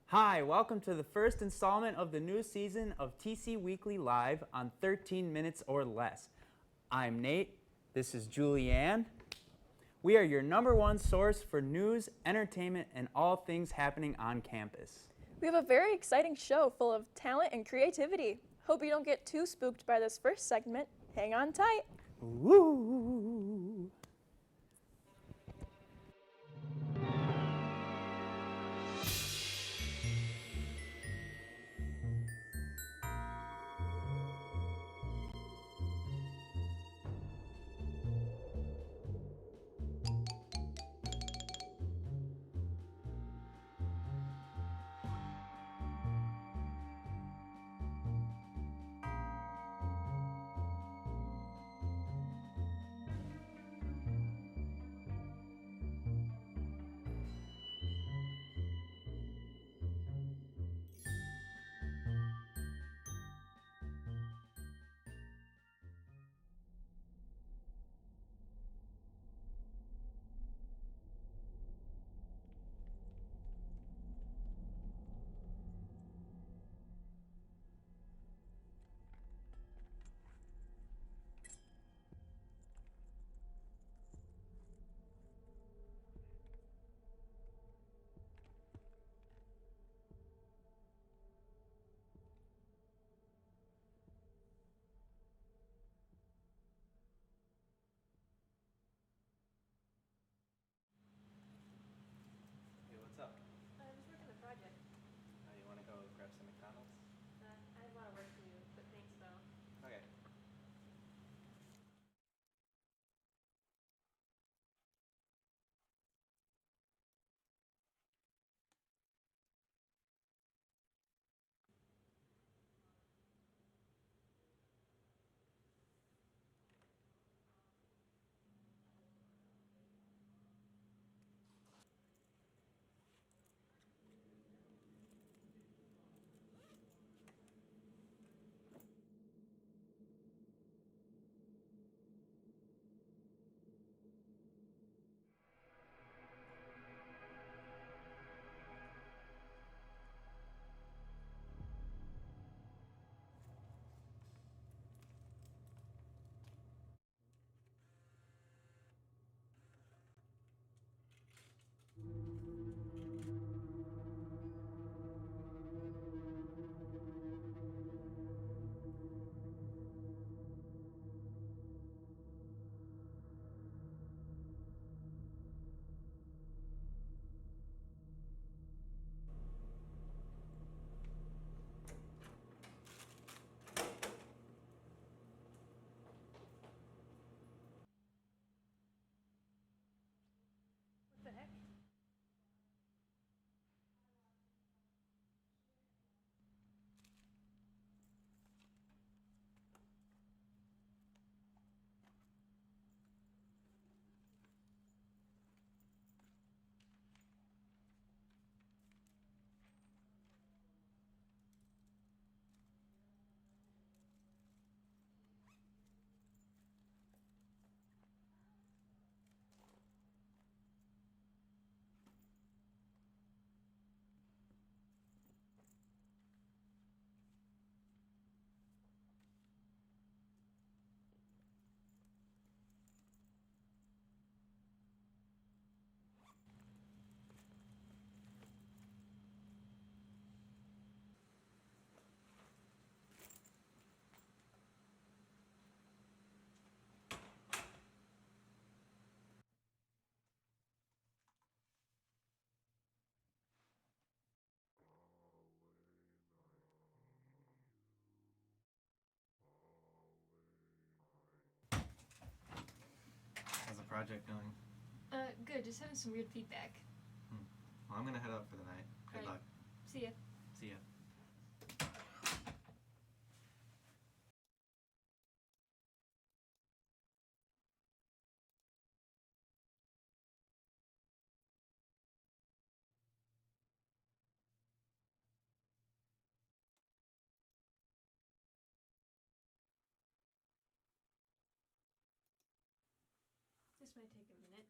Hi, welcome to the first installment of the new season of TC Weekly Live on 13 Minutes or Less. I'm Nate. This is Julianne. We are your #1 source for news, entertainment, and all things happening on campus. We have a very exciting show full of talent and creativity. Hope you don't get too spooked by this first segment. Hang on tight. Woo! Hey, what's up? I was working on a project. You want to go grab some McDonald's? I have a lot of work to do, but thanks though. Okay. What the heck? How's the project going? Good. Just having some weird feedback. Well, I'm going to head out for the night. Good Alright. luck. See ya. See ya. This might take a minute.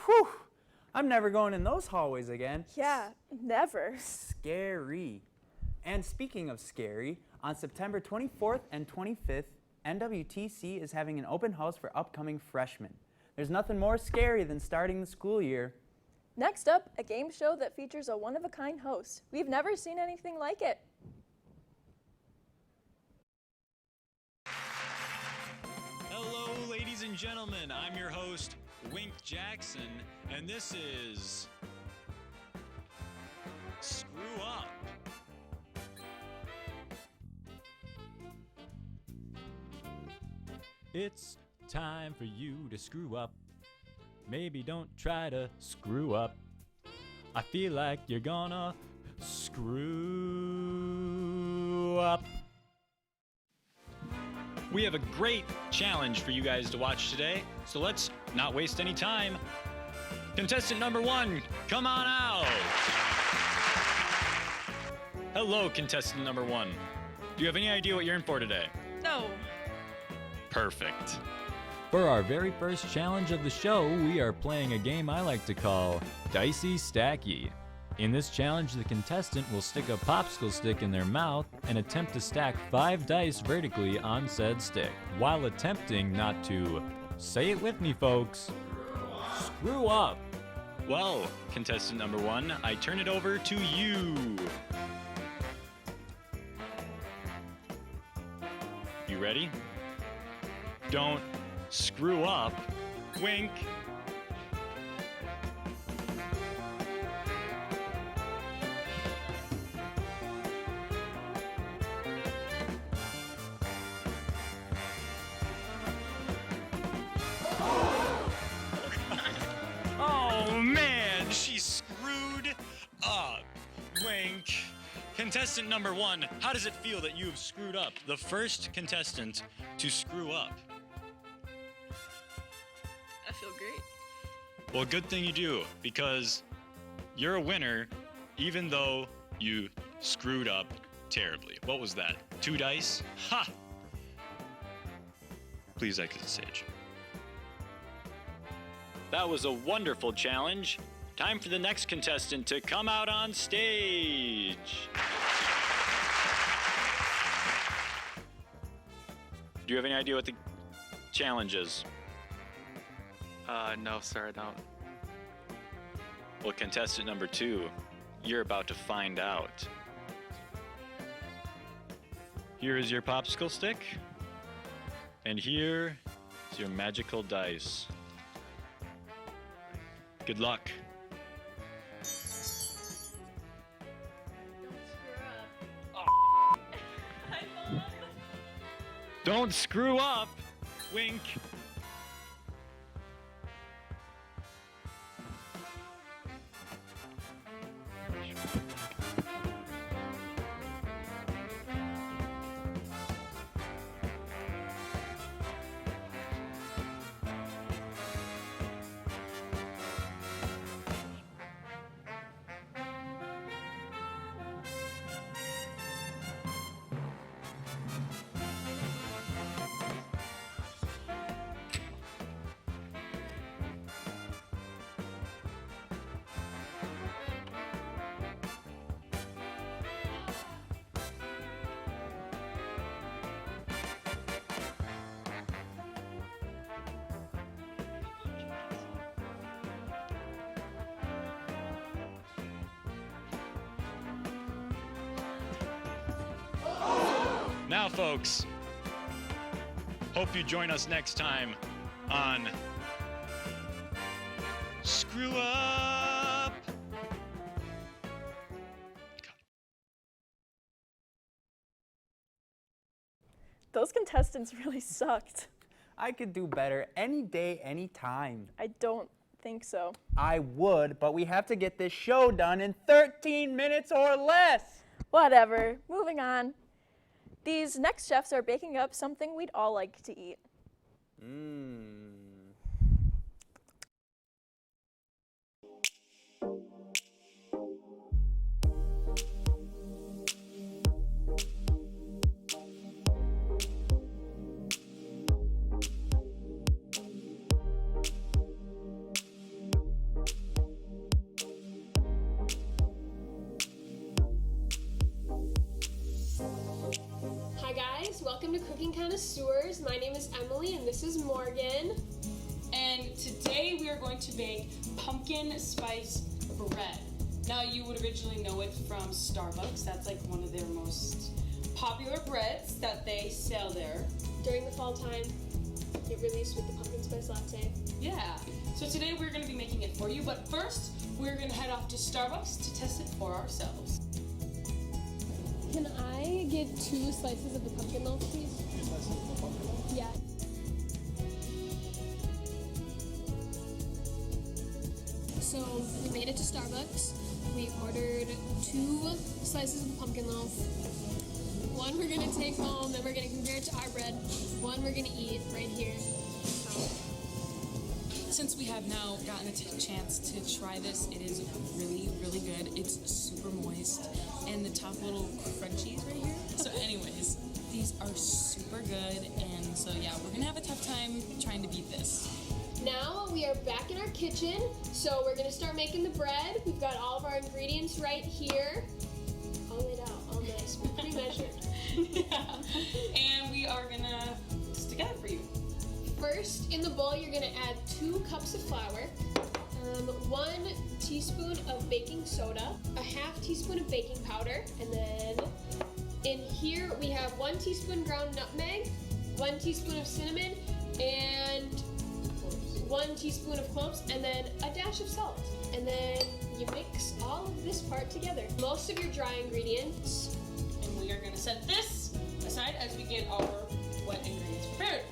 Whew! I'm never going in those hallways again. Yeah, never. Scary. And speaking of scary, on September 24th and 25th, NWTC is having an open house for upcoming freshmen. There's nothing more scary than starting the school year. Next up, a game show that features a one-of-a-kind host. We've never seen anything like it. Hello, ladies and gentlemen. I'm your host, Wink Jackson, and this is Screw Up. It's time for you to screw up. Maybe don't try to screw up. I feel like you're gonna screw up. We have a great challenge for you guys to watch today, so let's not waste any time. Contestant number 1, come on out. Hello, contestant number 1. Do you have any idea what you're in for today? No. Perfect. For our very first challenge of the show, we are playing a game I like to call Dicey Stacky. In this challenge, the contestant will stick a popsicle stick in their mouth and attempt to stack 5 dice vertically on said stick, while attempting not to, say it with me folks, screw up. Well, contestant number 1, I turn it over to you. You ready? Don't screw up. Wink. Oh man, she screwed up. Wink. Contestant number 1, how does it feel that you've screwed up? The first contestant to screw up. I feel great. Well, good thing you do, because you're a winner even though you screwed up terribly. What was that? 2 dice? Ha! Please exit the stage. That was a wonderful challenge. Time for the next contestant to come out on stage. Do you have any idea what the challenge is? No, sir, I don't. Well, contestant number 2, you're about to find out. Here is your popsicle stick, and here is your magical dice. Good luck. Don't screw up. Wink. Now, folks, hope you join us next time on Screw Up. Those contestants really sucked. I could do better any day, any time. I don't think so. I would, but we have to get this show done in 13 minutes or less. Whatever. Moving on. These next chefs are baking up something we'd all like to eat. welcome to Cooking Connoisseurs. My name is Emily and this is Morgan. And today we are going to make pumpkin spice bread. Now you would originally know it from Starbucks. That's like one of their most popular breads that they sell there. During the fall time, get released with the pumpkin spice latte. Yeah. So today we're going to be making it for you, but first we're going to head off to Starbucks to test it for ourselves. Can I get 2 slices of the pumpkin loaf, please? 2 slices of the pumpkin loaf? Yeah. So we made it to Starbucks. We ordered 2 slices of the pumpkin loaf. One we're gonna take home, then we're gonna compare it to our bread. One we're gonna eat right here. Since we have now gotten a chance to try this, it is really, really good. It's super moist, and the top little crunchies right here. So anyways, these are super good, and so yeah, we're gonna have a tough time trying to beat this. Now we are back in our kitchen, so we're gonna start making the bread. We've got all of our ingredients right here. All laid out, all nice, pre-measured. Yeah. And we are gonna stick it out for you. First, in the bowl, you're gonna add 2 cups of flour, 1 teaspoon of baking soda, a half teaspoon of baking powder, and then in here we have 1 teaspoon ground nutmeg, 1 teaspoon of cinnamon, and 1 teaspoon of cloves, and then a dash of salt. And then you mix all of this part together. Most of your dry ingredients. And we are gonna set this aside as we get our wet ingredients prepared.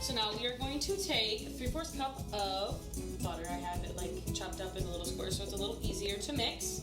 So now we are going to take 3/4 cup of butter. I have it like chopped up in little squares so it's a little easier to mix.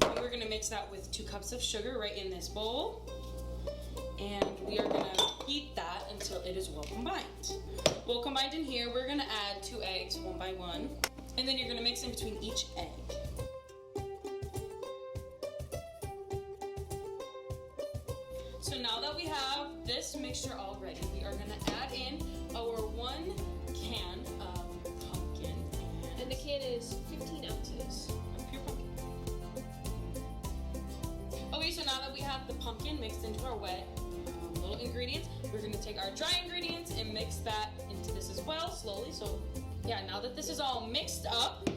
And we're gonna mix that with 2 cups of sugar right in this bowl. And we are gonna heat that until it is well combined. Well combined in here, we're gonna add 2 eggs one by one. And then you're gonna mix in between each egg. So now that we have this mixture all ready, we are gonna add in our 1 can of pumpkin. And the can is 15 ounces. Of pure pumpkin. Okay, so now that we have the pumpkin mixed into our wet little ingredients, we're gonna take our dry ingredients and mix that into this as well, slowly. So yeah, now that this is all mixed up,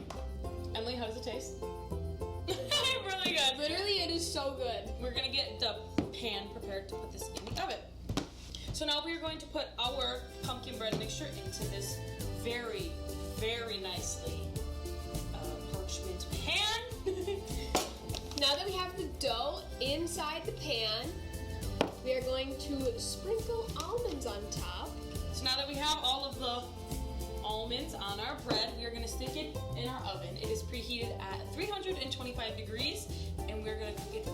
Emily, how does it taste? Really good. Literally, it is so good. We're gonna get the pan prepared to put this in the oven. So now we are going to put our pumpkin bread mixture into this very, very nicely parchment pan. Now that we have the dough inside the pan, we are going to sprinkle almonds on top. So now that we have all of the almonds on our bread, we are going to stick it in our oven. It is preheated at 325 degrees, and we're going to cook it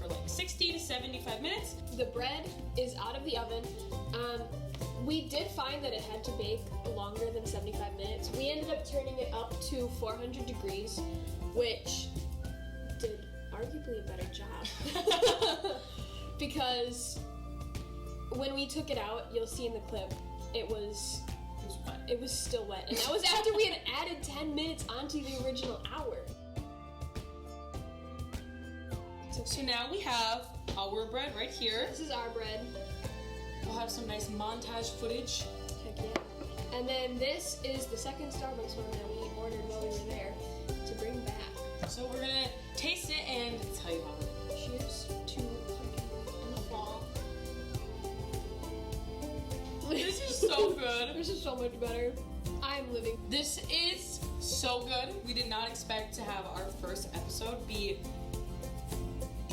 for like 60 to 75 minutes. The bread is out of the oven. We did find that it had to bake longer than 75 minutes. We ended up turning it up to 400 degrees, which did arguably a better job. Because when we took it out, you'll see in the clip, it was still wet. And that was after we had added 10 minutes onto the original hour. So now we have our bread right here. This is our bread. We'll have some nice montage footage. Heck yeah. And then this is the second Starbucks one that we ordered while we were there to bring back. So we're gonna taste it and tell you how it is. Cheers to pumpkin in the fall. This is so good. This is so much better. I'm living. This is so good. We did not expect to have our first episode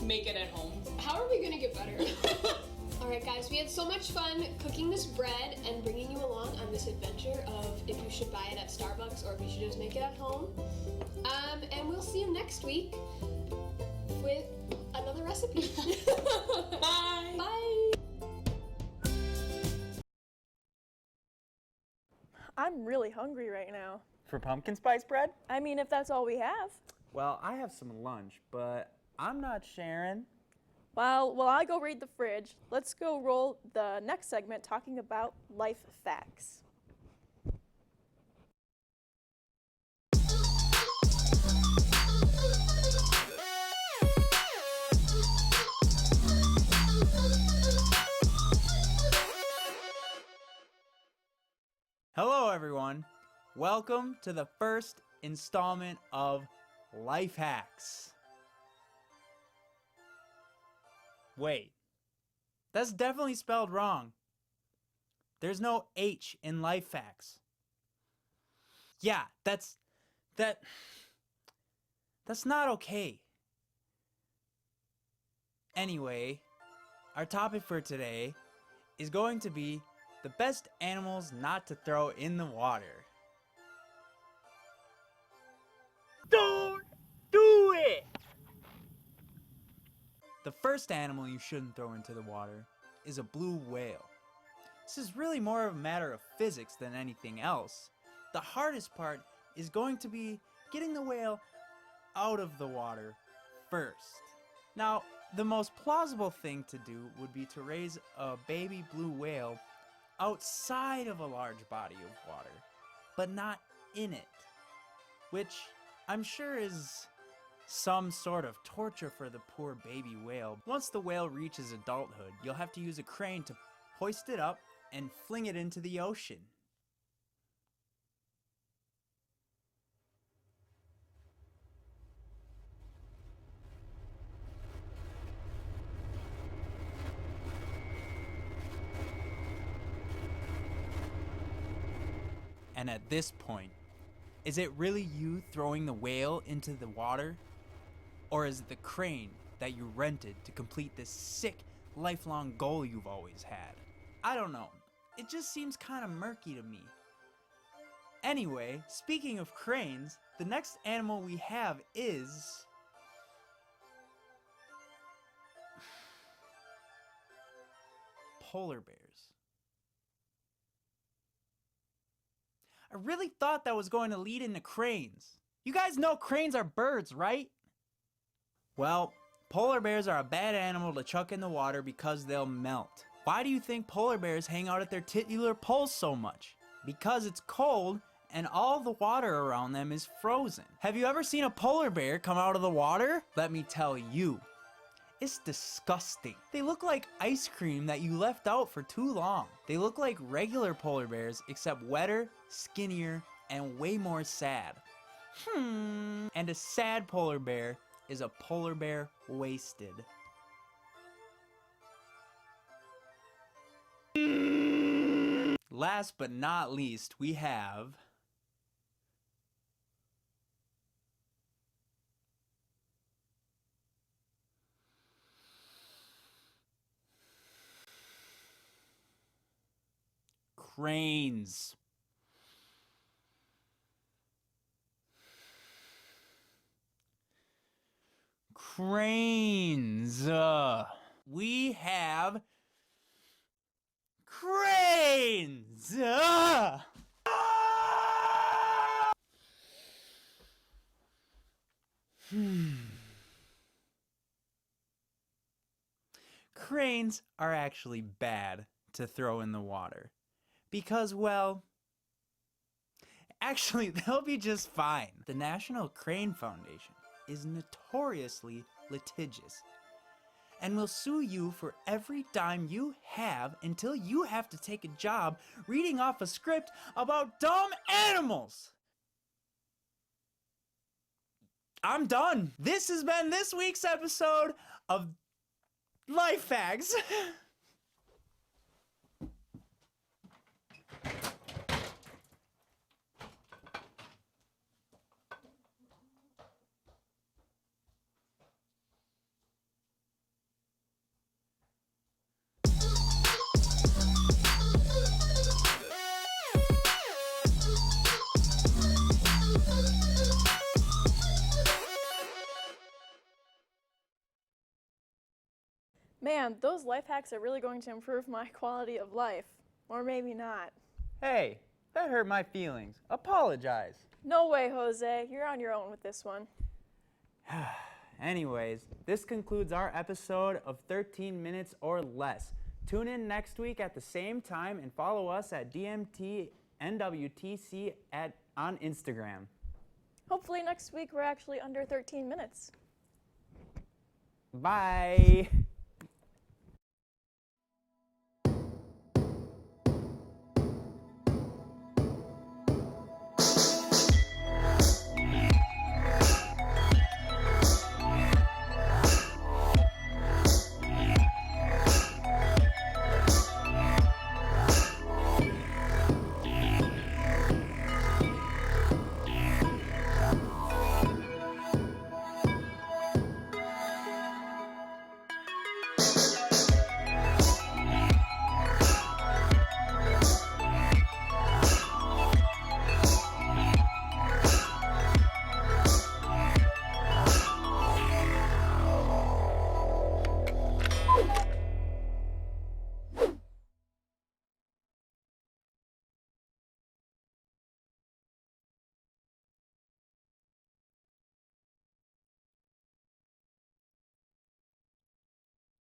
make it at home. How are we gonna get better? Alright guys, we had so much fun cooking this bread and bringing you along on this adventure of if you should buy it at Starbucks or if you should just make it at home. And we'll see you next week with another recipe. Bye! Bye! I'm really hungry right now. For pumpkin spice bread? I mean, if that's all we have. Well, I have some lunch, but I'm not sharing. Well, while I go raid the fridge, let's go roll the next segment talking about life facts. Welcome to the first installment of Life Hacks. Wait, that's definitely spelled wrong. There's no H in Life Hacks. Yeah, that's not okay. Anyway, our topic for today is going to be the best animals not to throw in the water. Don't do it! The first animal you shouldn't throw into the water is a blue whale. This is really more of a matter of physics than anything else. The hardest part is going to be getting the whale out of the water first. Now, the most plausible thing to do would be to raise a baby blue whale outside of a large body of water, but not in it, which I'm sure is some sort of torture for the poor baby whale. Once the whale reaches adulthood, you'll have to use a crane to hoist it up and fling it into the ocean. And at this point, is it really you throwing the whale into the water? Or is it the crane that you rented to complete this sick, lifelong goal you've always had? I don't know. It just seems kind of murky to me. Anyway, speaking of cranes, the next animal we have is... polar bears. I really thought that was going to lead into cranes. You guys know cranes are birds, right? Well, polar bears are a bad animal to chuck in the water because they'll melt. Why do you think polar bears hang out at their titular poles so much? Because it's cold and all the water around them is frozen. Have you ever seen a polar bear come out of the water? Let me tell you, it's disgusting. They look like ice cream that you left out for too long. They look like regular polar bears except wetter, skinnier, and way more sad. And a sad polar bear is a polar bear wasted. Last but not least, we have cranes. Cranes. We have cranes. Cranes are actually bad to throw in the water because, well, actually, they'll be just fine. The National Crane Foundation is notoriously litigious and will sue you for every dime you have until you have to take a job reading off a script about dumb animals. I'm done. This has been this week's episode of Life Hacks. Man, those life hacks are really going to improve my quality of life. Or maybe not. Hey, that hurt my feelings. Apologize. No way, Jose. You're on your own with this one. Anyways, this concludes our episode of 13 Minutes or Less. Tune in next week at the same time and follow us at DMTNWTC on Instagram. Hopefully next week we're actually under 13 minutes. Bye.